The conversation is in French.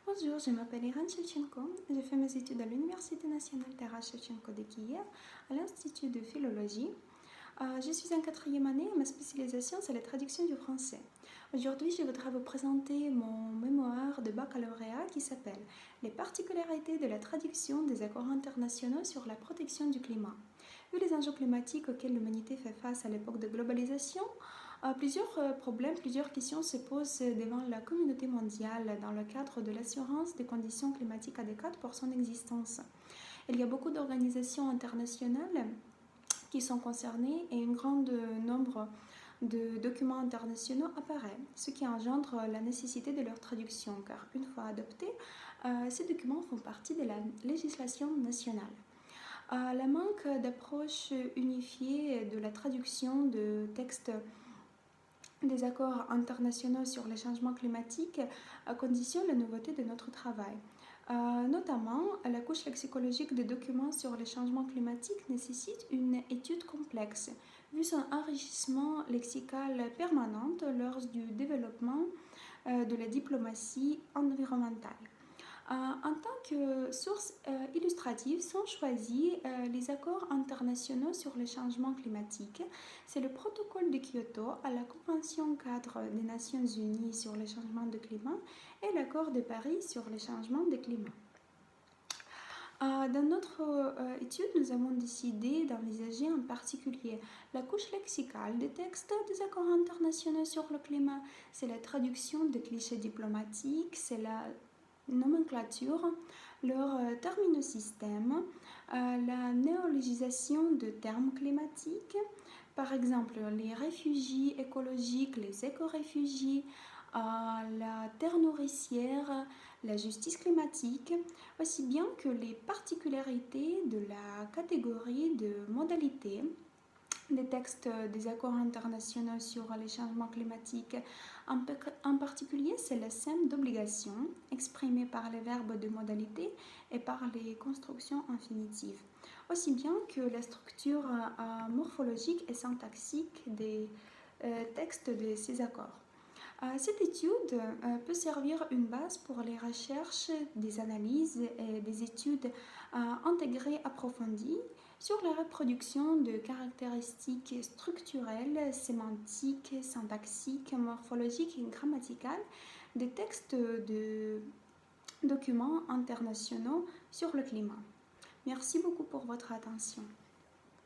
Bonjour, je m'appelle Irène Shevchenko. J'ai fait mes études à l'Université nationale Taras Shevchenko de Kiev, à l'Institut de philologie. Je suis en quatrième année et ma spécialisation, c'est la traduction du français. Aujourd'hui, je voudrais vous présenter mon mémoire de baccalauréat qui s'appelle Les particularités de la traduction des accords internationaux sur la protection du climat. Vu les enjeux climatiques auxquels l'humanité fait face à l'époque de globalisation, plusieurs problèmes, plusieurs questions se posent devant la communauté mondiale dans le cadre de l'assurance des conditions climatiques adéquates pour son existence. Il y a beaucoup d'organisations internationales qui sont concernées et un grand nombre de documents internationaux apparaît, ce qui engendre la nécessité de leur traduction, car une fois adoptés, ces documents font partie de la législation nationale. La manque d'approche unifiée de la traduction de textes des accords internationaux sur les changements climatiques conditionne la nouveauté de notre travail. Notamment, la couche lexicologique des documents sur les changements climatiques nécessite une étude complexe, vu son enrichissement lexical permanent lors du développement de la diplomatie environnementale. En tant que source illustrative sont choisis les accords internationaux sur les changements climatiques. C'est le protocole de Kyoto à la Convention cadre des Nations Unies sur les changements de climat et l'accord de Paris sur les changements de climat. Dans notre étude, nous avons décidé d'envisager en particulier la couche lexicale des textes des accords internationaux sur le climat. C'est la traduction des clichés diplomatiques, c'est la nomenclature, leur terminosystème, la néologisation de termes climatiques, par exemple les réfugiés écologiques, les éco-réfugiés, la terre nourricière, la justice climatique, aussi bien que les particularités de la catégorie de modalités des textes des accords internationaux sur les changements climatiques. En particulier, c'est le thème d'obligation exprimé par les verbes de modalité et par les constructions infinitives, aussi bien que la structure morphologique et syntaxique des textes de ces accords. Cette étude peut servir une base pour les recherches, des analyses et des études intégrées approfondies sur la reproduction de caractéristiques structurelles, sémantiques, syntaxiques, morphologiques et grammaticales des textes de documents internationaux sur le climat. Merci beaucoup pour votre attention.